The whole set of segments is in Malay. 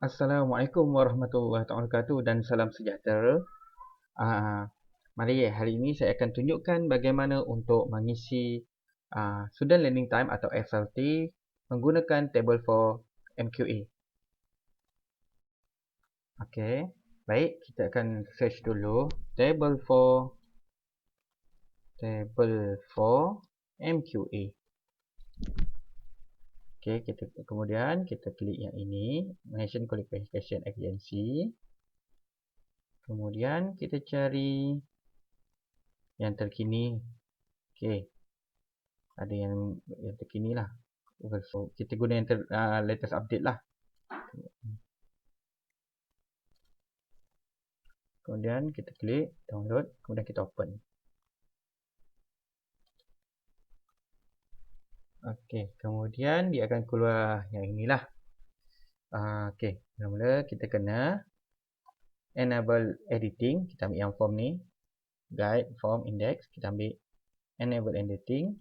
Assalamualaikum warahmatullahi wabarakatuh dan salam sejahtera. Mari hari ini saya akan tunjukkan bagaimana untuk mengisi Student Learning Time atau SLT menggunakan Table for MQA. Okey, baik, kita akan search dulu Table for MQA. Okey, kemudian kita klik yang ini, National Qualification Agency. Kemudian kita cari yang terkini. Okey, ada yang terkini lah. So, kita guna yang latest update lah. Kemudian kita klik download, kemudian kita open. Okey, kemudian dia akan keluar yang inilah. Okey, mula-mula kita kena enable editing. Kita ambil yang form ni, guide, form, index. Kita ambil enable editing.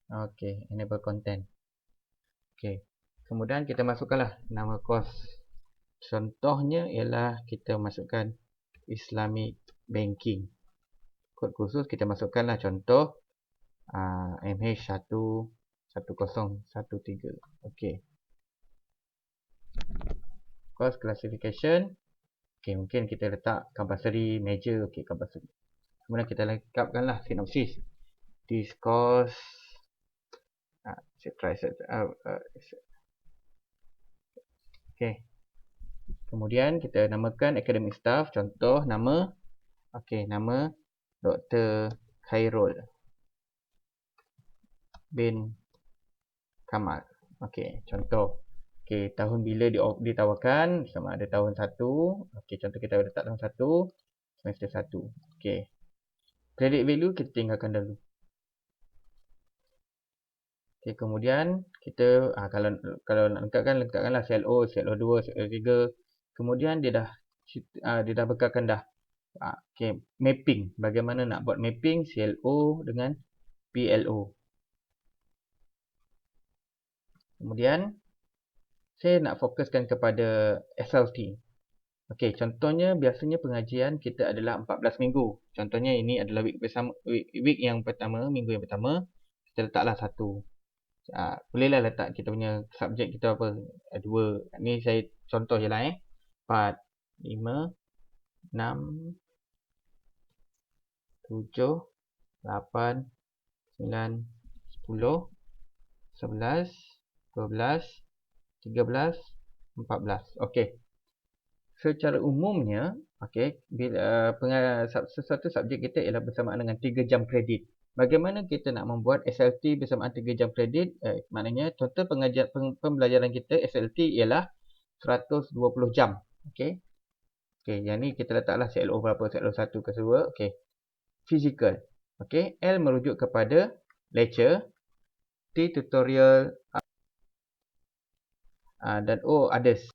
Okey, enable content. Okey, kemudian kita masukkanlah nama course. Contohnya ialah kita masukkan Islamic Banking. Kod khusus kita masukkanlah contoh MH11013. Okey. Course classification. Okey, mungkin kita letak compulsory major. Okey, compulsory. Kemudian kita lengkapkanlah sinopsis. This course okey. Kemudian kita namakan academic staff, contoh nama. Okey, nama Dr. Khairul bin Kamal. Okey, contoh. Okey, tahun bila ditawarkan, sama ada tahun 1. Okey, contoh kita letak tahun 1, semester 1. Okey. Credit value kita tinggalkan dulu. Okey, kemudian kita kalau nak lengkapkanlah CLO, CLO2, CLO3. Kemudian dia dah bekalkan dah. Okey, mapping. Bagaimana nak buat mapping CLO dengan PLO. Kemudian saya nak fokuskan kepada SLT. Okey, contohnya biasanya pengajian kita adalah 14 minggu. Contohnya ini adalah week yang pertama, minggu yang pertama. Kita letaklah 1. Bolehlah letak kita punya subjek kita apa. 2. Ni saya contoh je lah 4, 5, 6, 7, 8, 9, 10, 11, 12, 13, 14. Okey. Secara umumnya, okey, bila sesuatu subjek kita ialah bersamaan dengan 3 jam kredit. Bagaimana kita nak membuat SLT bersamaan 3 jam kredit? Maknanya total pembelajaran kita SLT ialah 120 jam. Okey. Okey, yang ni kita letaklah CLO berapa, CLO 1 ke 2. Okey. Physical. Okey, L merujuk kepada lecture, T tutorial, dan O others.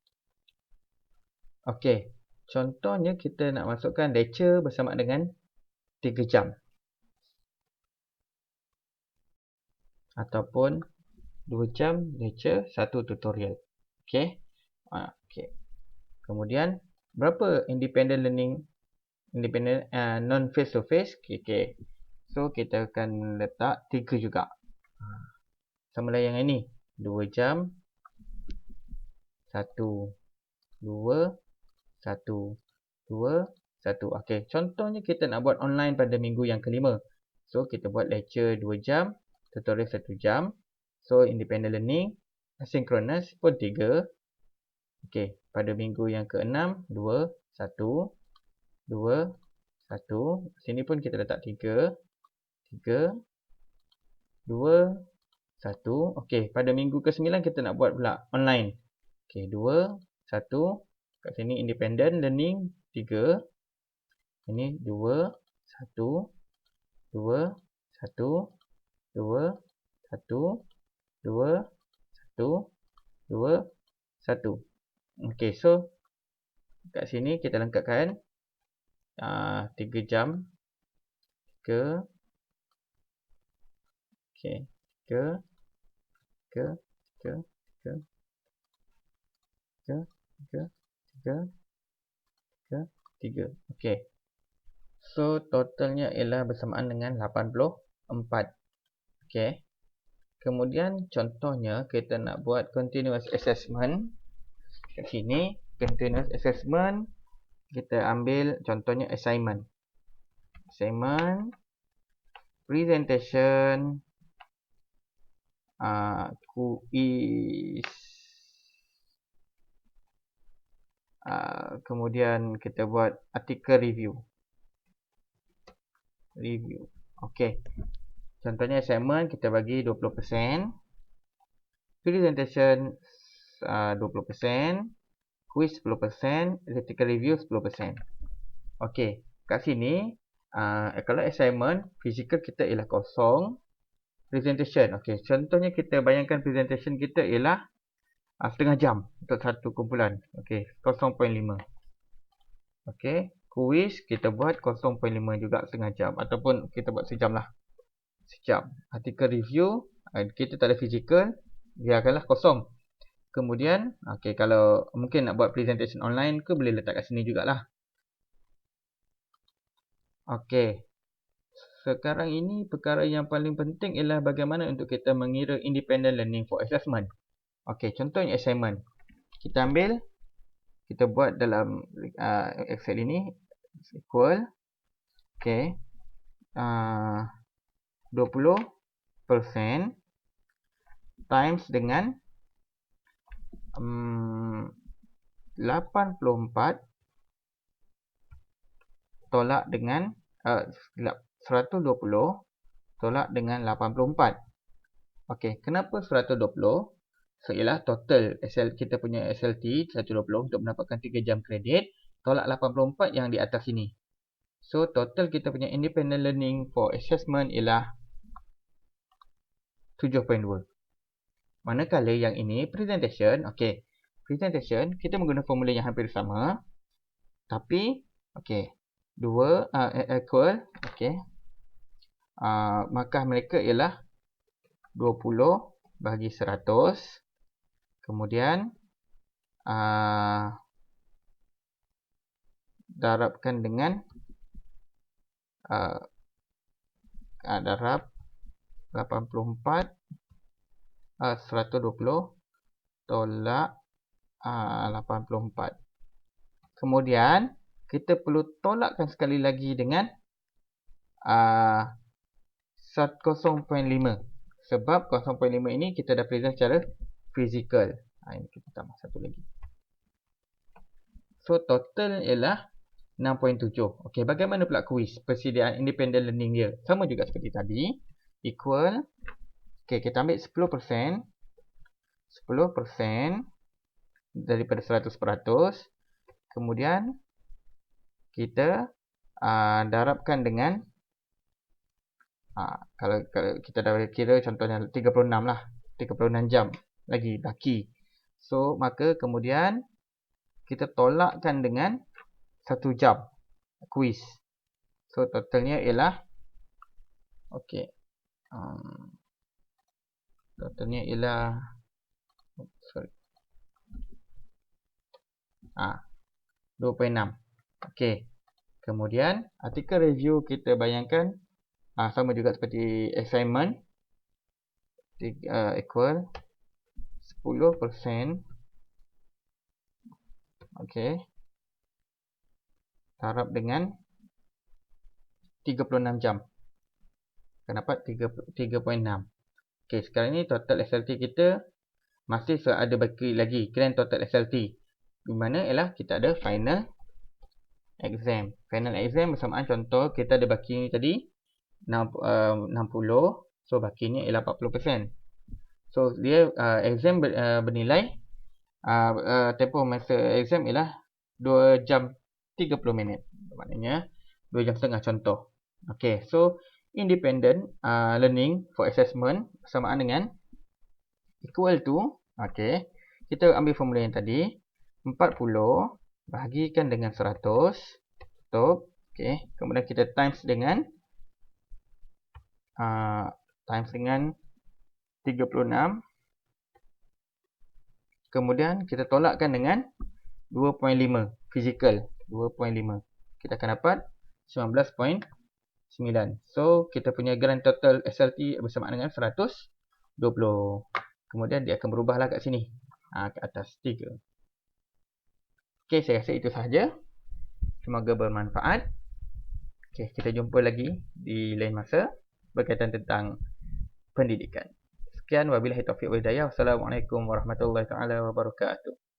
Okey, contohnya kita nak masukkan lecture bersama dengan 3 jam. Ataupun 2 jam lecture, 1 tutorial. Okey. Okey. Kemudian, berapa independent learning, non face to face? Okey. So, kita akan letak 3 juga. Sama lah yang ini. 2 jam, 1, 2, 1, 2, 1. Okey, contohnya kita nak buat online pada minggu yang kelima. So, kita buat lecture 2 jam, tutorial 1 jam. So, independent learning, asynchronous pun 3. Okey, pada minggu yang ke-6, 2, 1, 2, 1. Sini pun kita letak 3, 3, 2, 1. Okey, pada minggu ke-9 kita nak buat pula online. Okey, 2, 1. Kat sini independent learning 3. Ini 2, 1, 2, 1, 2, 1, 2, 1, 2, 1. Okey, so kat sini kita lengkapkan 3 jam, 3, Okey. 3, 3, 3, 3, 3, 3, 3, 3, 3. Okey. So, totalnya ialah bersamaan dengan 84. Okey. Kemudian, contohnya kita nak buat continuous assessment. Kat sini, continuous assessment, kita ambil contohnya assignment. Assignment, presentation, quiz, kemudian kita buat artikel review. Okey. Contohnya assignment kita bagi 20%, presentation 20%, quiz 10%, article review 10%. Okey, kat sini kalau assignment fizikal kita ialah kosong, presentation. Okey, contohnya kita bayangkan presentation kita ialah setengah jam untuk satu kumpulan. Okey, 0.5. Okey, quiz kita buat 0.5 juga setengah jam ataupun kita buat sejam lah. Sejam. Artikel review kita tak ada fizikal, biarkanlah kosong. Kemudian, okey, kalau mungkin nak buat presentation online ke boleh letak kat sini jugalah. Okey. Sekarang ini perkara yang paling penting ialah bagaimana untuk kita mengira independent learning for assessment. Okey, contohnya assignment. Kita ambil, kita buat dalam Excel ini equal, okey, 20% times dengan 84 tolak dengan 120 tolak dengan 84. Okey, kenapa 120? So, ialah total kita punya SLT 120 untuk mendapatkan 3 jam kredit tolak 84 yang di atas ini. So, total kita punya independent learning for assessment ialah 7.2. Manakala yang ini presentation, okey. Presentation kita menggunakan formula yang hampir sama. Tapi okey, 2 equal, okey. Maka mereka ialah 20 bagi 100. Kemudian darabkan dengan darab 84 120 tolak 84. Kemudian kita perlu tolakkan sekali lagi dengan 0.5. Sebab 0.5 ini kita dah present secara fizikal. Ini kita tambah satu lagi. So total ialah 6.7. Okey, bagaimana pula quiz? Persediaan independent learning dia sama juga seperti tadi. Equal. Okey, kita ambil 10% daripada 100%. Kemudian kita darabkan dengan kalau kita dah kira contohnya 36 lah, 36 jam lagi baki. So maka kemudian kita tolakkan dengan 1 jam quiz. So totalnya ialah okey. Totalnya ialah 2.6. Okey. Kemudian artikel review kita bayangkan sama juga seperti assignment. Equal 10%. Okey. Darab dengan 36 jam. Akan dapat 3.6. Okey, sekarang ni total SLT kita masih ada baki lagi grand total SLT. Di mana ialah kita ada final exam. Final exam bersamaan contoh kita ada baki ni tadi 60. So bakinya ialah 40%. So dia exam bernilai tempoh masa exam ialah 2 jam 30 minit. Maknanya 2 jam setengah contoh. Okey, so independent learning for assessment bersamaan dengan equal to, okey, kita ambil formula yang tadi 40 bahagikan dengan 100 tutup. Okey, kemudian kita times dengan times dengan 36. Kemudian kita tolakkan dengan 2.5 fizikal 2.5. Kita akan dapat 19.9. So kita punya grand total SLT bersamaan dengan 120. Kemudian dia akan berubahlah kat sini. Ke atas 3. Okey, saya rasa itu sahaja. Semoga bermanfaat. Okey, kita jumpa lagi di lain masa berkaitan tentang pendidikan. Sekian, wabillahi taufiq wal hidayah. Wassalamualaikum warahmatullahi taala wabarakatuh.